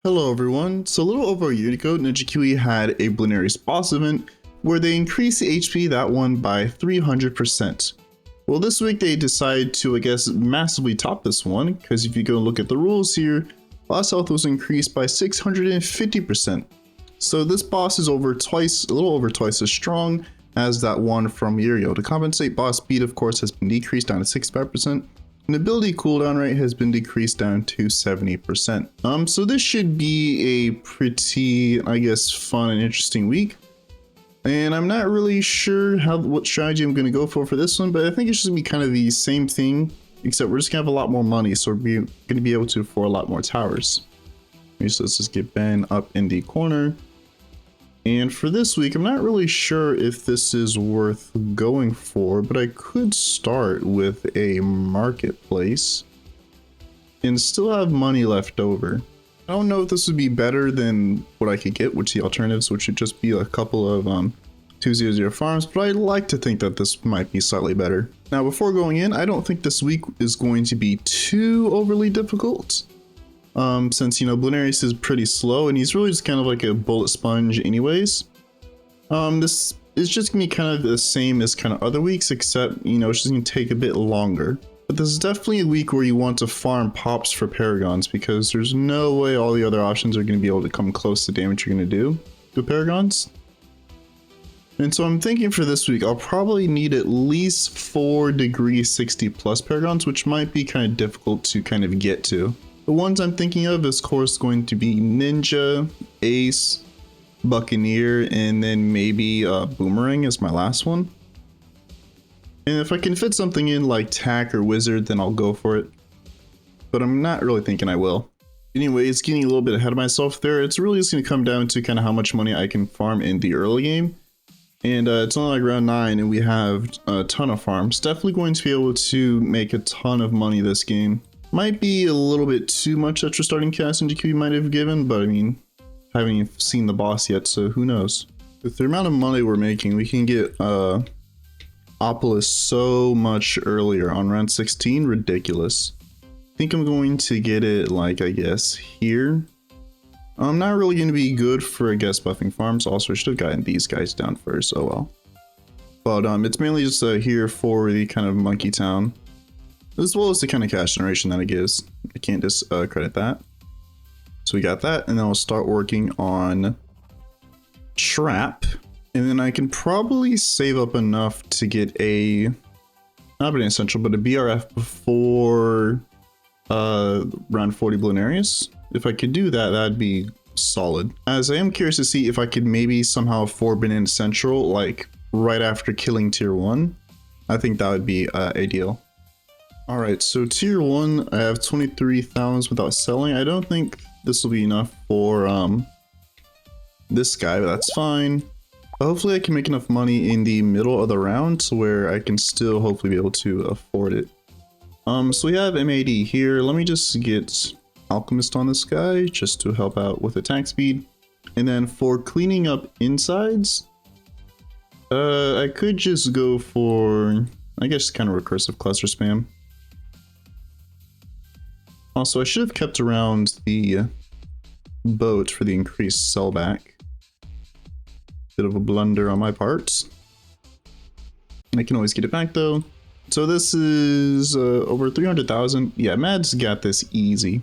Hello everyone, so a little over a year ago, Ninja Kiwi had a Blueberries boss event where they increased the HP that one by 300%. Well, this week they decided to, I guess, massively top this one, because if you go look at the rules here, boss health was increased by 650%. So this boss is a little over twice as strong as that one from a year ago. To compensate, boss speed of course has been decreased down to 65%. And ability cooldown rate has been decreased down to 70%. So this should be a pretty, I guess, fun and interesting week. And I'm not really sure what strategy I'm going to go for this one, but I think it's just going to be kind of the same thing, except we're just going to have a lot more money, so we're going to be able to afford a lot more towers. Okay, so let's just get Ben up in the corner. And for this week, I'm not really sure if this is worth going for, but I could start with a marketplace and still have money left over. I don't know if this would be better than what I could get, which the alternatives, which would just be a couple of 200 farms, but I'd like to think that this might be slightly better. Now, before going in, I don't think this week is going to be too overly difficult. Since, you know, Blueberries is pretty slow and he's really just kind of like a bullet sponge anyways. This is just gonna be kind of the same as kind of other weeks, except, you know, it's just gonna take a bit longer. But this is definitely a week where you want to farm pops for paragons, because there's no way all the other options are gonna be able to come close to the damage you're gonna do to paragons. And so I'm thinking for this week, I'll probably need at least 4 degree 60 plus paragons, which might be kind of difficult to kind of get to. The ones I'm thinking of is, of course, going to be Ninja, Ace, Buccaneer, and then maybe Boomerang is my last one. And if I can fit something in like Tack or Wizard, then I'll go for it. But I'm not really thinking I will. Anyways, getting a little bit ahead of myself there, it's really just going to come down to kind of how much money I can farm in the early game. And it's only like round 9 and we have a ton of farms. Definitely going to be able to make a ton of money this game. Might be a little bit too much extra starting cast Ninja Kiwi might have given, but I mean, I haven't even seen the boss yet, so who knows. With the amount of money we're making, we can get Opolis so much earlier on round 16, ridiculous. I think I'm going to get it like, I guess, here. I'm not really going to be good for, I guess, buffing farms. Also, I should have gotten these guys down first, oh well. But it's mainly just here for the kind of monkey town, as well as the kind of cash generation that it gives. I can't discredit that. So we got that, and then I'll start working on Trap, and then I can probably save up enough to get a, not an essential, but a BRF before round 40 Blueberries. If I could do that, that'd be solid. As I am curious to see if I could maybe somehow afford an essential, like right after killing tier 1. I think that would be ideal. Alright, so tier 1, I have 23,000 without selling. I don't think this will be enough for this guy, but that's fine. But hopefully I can make enough money in the middle of the round to where I can still hopefully be able to afford it. So we have MAD here. Let me just get Alchemist on this guy just to help out with attack speed. And then for cleaning up insides, I could just go for, I guess, kind of recursive cluster spam. Also, I should have kept around the boat for the increased sellback. Bit of a blunder on my part. I can always get it back though. So this is over 300,000. Yeah, Mad's got this easy.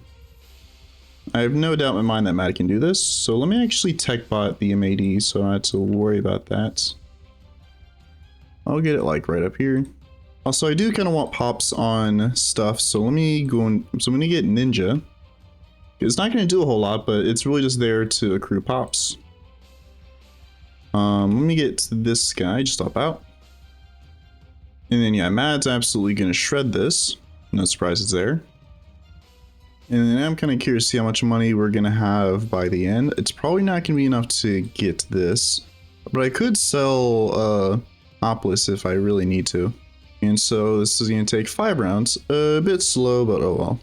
I have no doubt in my mind that Mad can do this. So let me actually tech bot the MAD so I don't have to worry about that. I'll get it like right up here. Also, I do kind of want pops on stuff, so let me go and so I'm gonna get Ninja. It's not gonna do a whole lot, but it's really just there to accrue pops. Let me get this guy, just stop out. And then yeah, Mad's absolutely gonna shred this. No surprise it's there. And then I'm kind of curious to see how much money we're gonna have by the end. It's probably not gonna be enough to get this, but I could sell Opolis if I really need to. And so this is going to take 5 rounds, a bit slow, but oh well.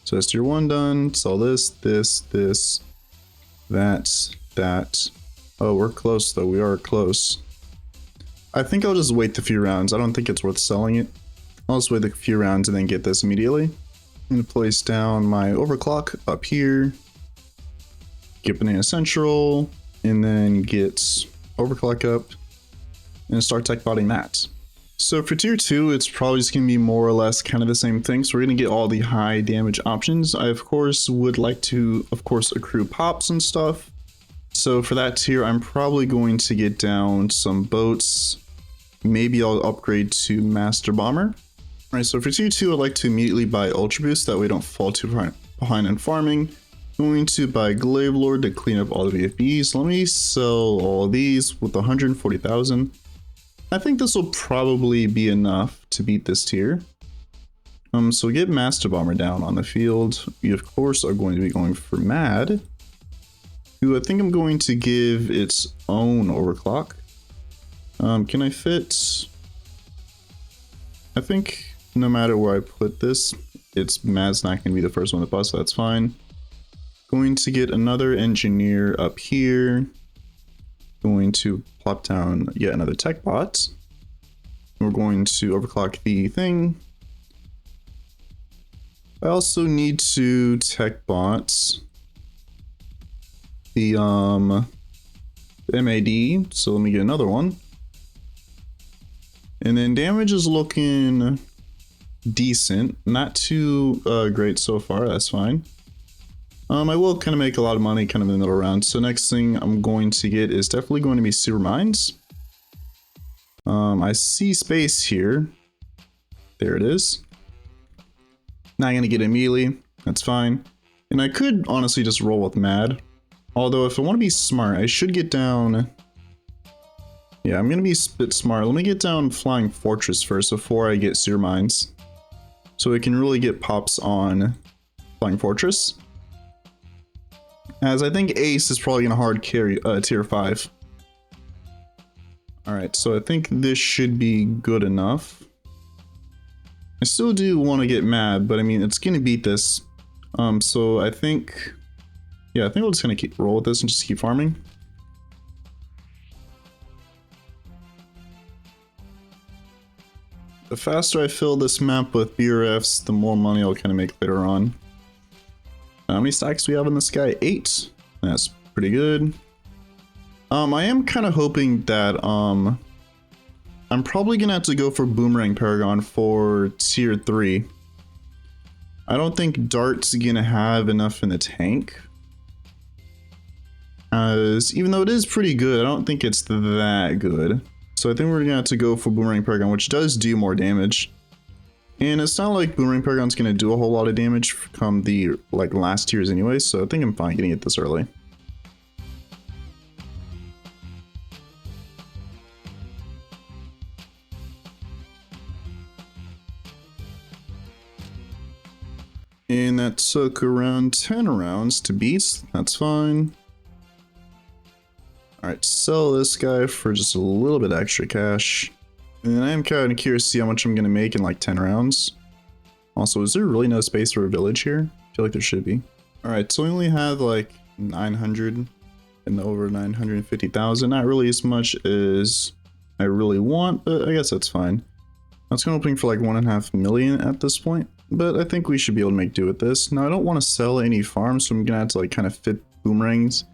So that's tier 1 done, sell this, that. Oh, we're close though, we are close. I think I'll just wait the few rounds. I don't think it's worth selling it. I'll just wait a few rounds and then get this immediately. I'm going to place down my overclock up here. get Banana Central, and then get Overclock up, and start tech botting that. So for tier 2, it's probably just going to be more or less kind of the same thing. So we're going to get all the high damage options. I, of course, would like to, accrue pops and stuff. So for that tier, I'm probably going to get down some boats. Maybe I'll upgrade to Master Bomber. All right, so for tier 2, I'd like to immediately buy Ultra Boost. That way I don't fall too behind in farming. Going to buy Glaive Lord to clean up all the VFBs. Let me sell all of these with 140,000. I think this will probably be enough to beat this tier. So get Master Bomber down on the field. We of course are going to be going for Mad, who I think I'm going to give its own overclock. Can I fit? I think no matter where I put this, Mad's not going to be the first one to bust, so that's fine. Going to get another engineer up here. Going to plop down yet another tech bot. We're going to overclock the thing. I also need to tech bots the MAD, so let me get another one. And then damage is looking decent, not too great so far, that's fine. I will kind of make a lot of money kind of in the middle round. So next thing I'm going to get is definitely going to be Super Mines. I see space here. There it is. Not going to get it immediately. That's fine. And I could honestly just roll with Mad. Although if I want to be smart, I should get down... Yeah, I'm going to be a bit smart. Let me get down Flying Fortress first before I get Super Mines. So we can really get pops on Flying Fortress. As I think Ace is probably going to hard carry tier 5. Alright, so I think this should be good enough. I still do want to get Mad, but I mean, it's going to beat this. So I think... Yeah, I think we're just going to keep roll with this and just keep farming. The faster I fill this map with BRFs, the more money I'll kind of make later on. How many stacks do we have in this guy? 8. That's pretty good. I am kind of hoping that I'm probably gonna have to go for Boomerang Paragon for tier 3. I don't think Dart's gonna have enough in the tank. As even though it is pretty good, I don't think it's that good. So I think we're gonna have to go for Boomerang Paragon, which does do more damage. And it's not like Boomerang Paragon's gonna do a whole lot of damage come the last tiers anyway, so I think I'm fine getting it this early. And that took around 10 rounds to beat. That's fine. Alright, sell this guy for just a little bit extra cash. And I am kind of curious to see how much I'm going to make in like 10 rounds. Also, is there really no space for a village here? I feel like there should be. Alright, so we only have like 900 and over 950,000. Not really as much as I really want, but I guess that's fine. I was kind of hoping for like 1.5 million at this point, but I think we should be able to make do with this. Now, I don't want to sell any farms, so I'm going to have to like kind of fit boomerangs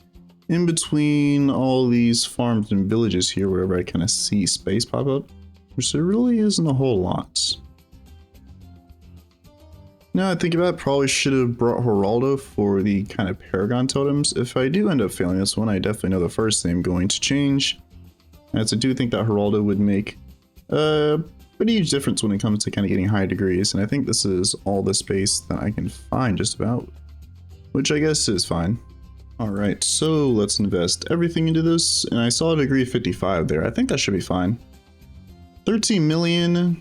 in between all these farms and villages here, wherever I kind of see space pop up. Which there really isn't a whole lot. Now I think about it, probably should have brought Geraldo for the kind of Paragon totems. If I do end up failing this one, I definitely know the first thing I'm going to change. As I do think that Geraldo would make a pretty huge difference when it comes to kind of getting high degrees. And I think this is all the space that I can find just about. Which I guess is fine. Alright, so let's invest everything into this. And I saw a degree 55 there. I think that should be fine. 13 million.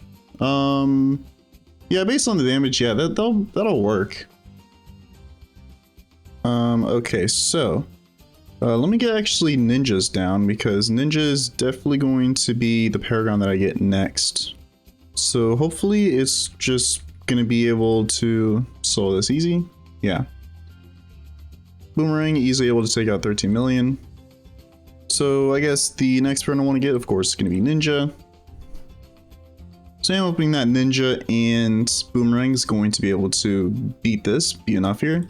Yeah, based on the damage, yeah, that'll work. Okay, so let me get actually ninjas down, because ninja is definitely going to be the Paragon that I get next. So hopefully it's just gonna be able to solo this easy. Yeah. Boomerang easily able to take out 13 million. So I guess the next Paragon I want to get, of course, is gonna be ninja. So I'm hoping that Ninja and Boomerang is going to be able to beat this, be enough here.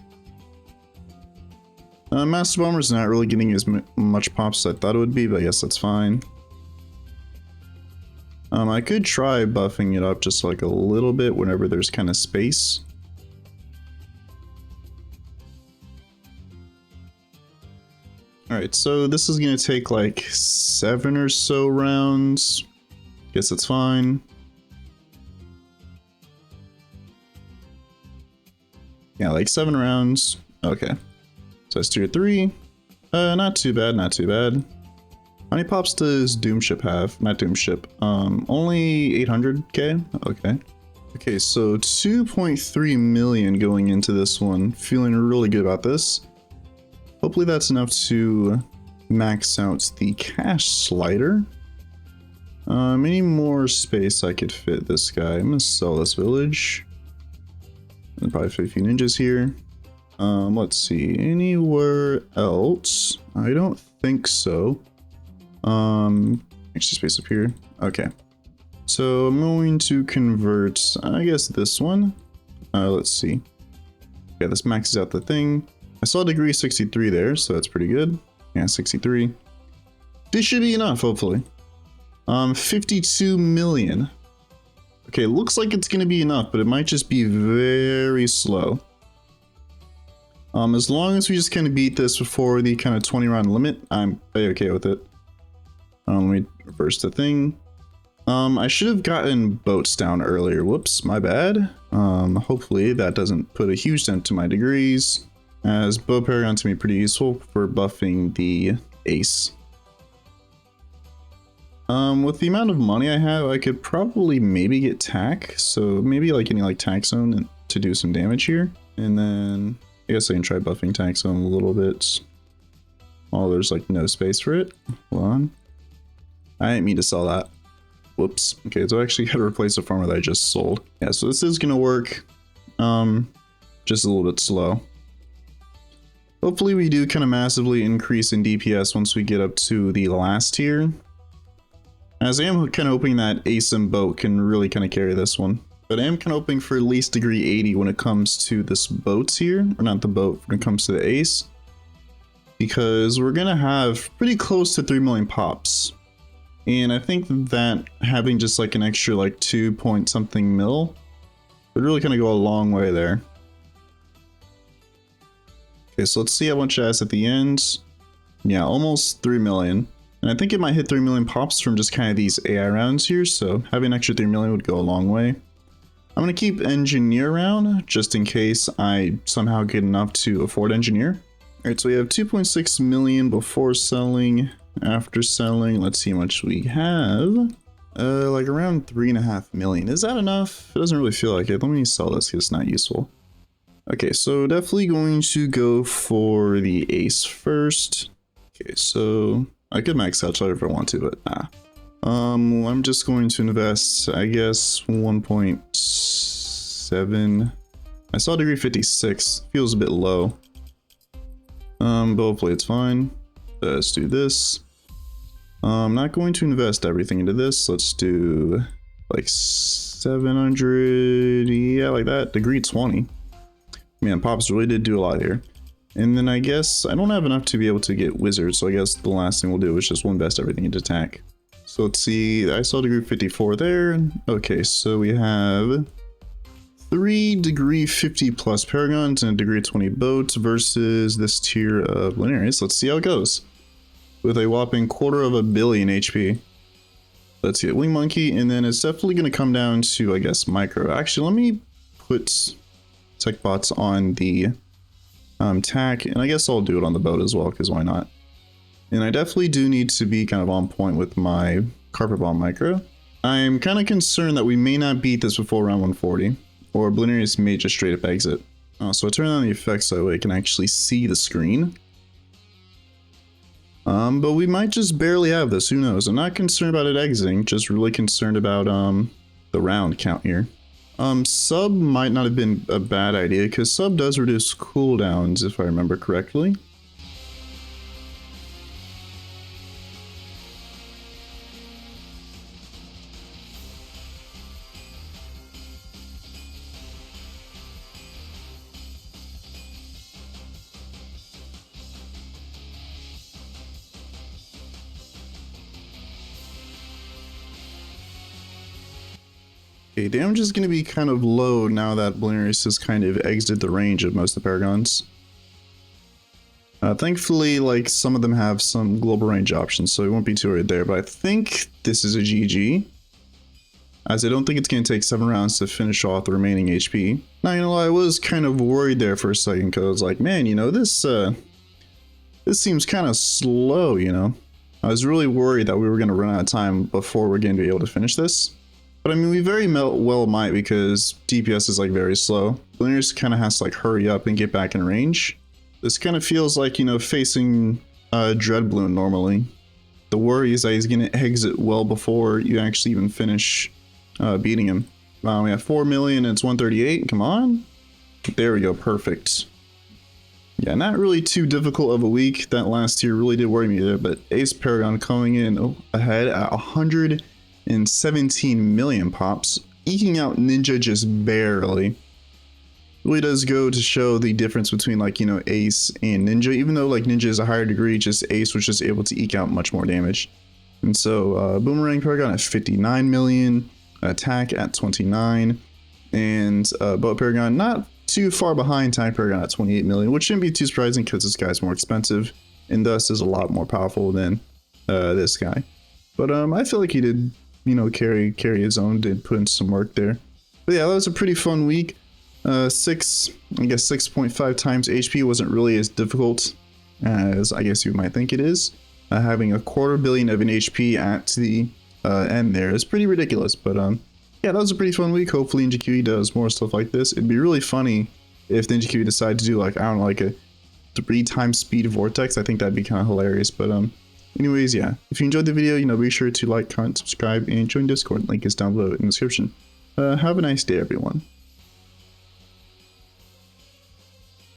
Master Bomber's not really getting as much pops as I thought it would be, but I guess that's fine. I could try buffing it up just like a little bit whenever there's kind of space. Alright, so this is going to take like 7 or so rounds. Guess it's fine. Yeah, like 7 rounds. Okay. So that's tier 3. Not too bad, not too bad. How many pops does Doomship have? Not Doomship. Only 800k? Okay. Okay, so 2.3 million going into this one. Feeling really good about this. Hopefully that's enough to max out the cash slider. Any more space I could fit this guy. I'm gonna sell this village. And probably fit a few ninjas here. Let's see. Anywhere else? I don't think so. Actually space up here. Okay. So I'm going to convert, I guess, this one. Let's see. Yeah, this maxes out the thing. I saw degree 63 there, so that's pretty good. Yeah, 63. This should be enough, hopefully. 52 million. Okay, looks like it's gonna be enough, but it might just be very slow. As long as we just kind of beat this before the kind of 20 round limit, I'm okay with it. Let me reverse the thing. I should have gotten boats down earlier. Whoops, my bad. Hopefully that doesn't put a huge dent to my degrees, as bow paragon to be pretty useful for buffing the ace. With the amount of money I have, I could probably maybe get tack. So maybe like any like tack zone to do some damage here. And then I guess I can try buffing tack zone a little bit. Oh, there's like no space for it. Hold on. I didn't mean to sell that. Whoops. Okay, so I actually had to replace the farmer that I just sold. Yeah, so this is gonna work. Just a little bit slow. Hopefully we do kind of massively increase in DPS once we get up to the last tier. As I am kind of hoping that ace and boat can really kind of carry this one. But I am kind of hoping for at least degree 80 when it comes to this boats here. Or not the boat, when it comes to the ace. Because we're going to have pretty close to 3 million pops. And I think that having just like an extra like 2 point something mil would really kind of go a long way there. Okay, so let's see how much it has at the end. Yeah, almost 3 million. And I think it might hit 3 million pops from just kind of these AI rounds here, so having an extra 3 million would go a long way. I'm going to keep engineer around just in case I somehow get enough to afford engineer. Alright, so we have 2.6 million before selling. After selling, let's see how much we have. Like around 3.5 million. Is that enough? It doesn't really feel like it. Let me sell this because it's not useful. Okay, so definitely going to go for the ace first. Okay, so I could max out if I want to, but nah. I'm just going to invest, I guess, 1.7. I saw degree 56. Feels a bit low. But hopefully it's fine. Let's do this. I'm not going to invest everything into this. Let's do like 700. Yeah, like that. Degree 20. Man, Pops really did do a lot here. And then I guess I don't have enough to be able to get wizards, so I guess the last thing we'll do is just invest everything into attack. So let's see, I saw degree 54 there. Okay, so we have 3 degree 50 plus paragons and a degree 20 boats versus this tier of linearies. Let's see how it goes. With a whopping 250 million HP. Let's see, wing monkey, and then it's definitely going to come down to, I guess, micro. Actually, let me put tech bots on the tack, and I guess I'll do it on the boat as well, because why not? And I definitely do need to be kind of on point with my carpet bomb micro. I'm kind of concerned that we may not beat this before round 140, or Blinarius may just straight up exit. So I turn on the effects so I can actually see the screen. But we might just barely have this, who knows? I'm not concerned about it exiting, just really concerned about the round count here. Sub might not have been a bad idea, because sub does reduce cooldowns, if I remember correctly. Okay, damage is going to be kind of low now that Blenarius has kind of exited the range of most of the Paragons. Thankfully, like, some of them have some global range options, so we won't be too worried there, but I think this is a GG, as I don't think it's going to take 7 rounds to finish off the remaining HP. Now, you know, I was kind of worried there for a second, because I was like, man, you know, this seems kind of slow, you know? I was really worried that we were going to run out of time before we're going to be able to finish this. But I mean, we very well might, because DPS is like very slow. Blenarius kind of has to like hurry up and get back in range. This kind of feels like, you know, facing Dreadbloom normally. The worry is that he's going to exit well before you actually even finish beating him. We have 4 million and it's 138. Come on. There we go. Perfect. Yeah, not really too difficult of a week. That last tier really did worry me there, but Ace Paragon coming in ahead at 117 million pops, eking out Ninja just barely. Really does go to show the difference between, like, you know, Ace and Ninja. Even though like Ninja is a higher degree, just Ace was just able to eke out much more damage. And so Boomerang Paragon at 59 million, Attack at 29, and Boat Paragon not too far behind Tank Paragon at 28 million, which shouldn't be too surprising because this guy's more expensive and thus is a lot more powerful than this guy. But I feel like he did, you know, carry his own, did put in some work there. But yeah, that was a pretty fun week. 6.5 times HP wasn't really as difficult as I guess you might think it is. Having a 250 million of an HP at the end there is pretty ridiculous, but yeah, that was a pretty fun week. Hopefully Ninja Kiwi does more stuff like this. It'd be really funny if Ninja Kiwi decided to do, like, I don't know, like a 3 times speed vortex. I think that'd be kind of hilarious. But anyways, yeah, if you enjoyed the video, you know, be sure to like, comment, subscribe, and join Discord. Link is down below in the description. Have a nice day, everyone.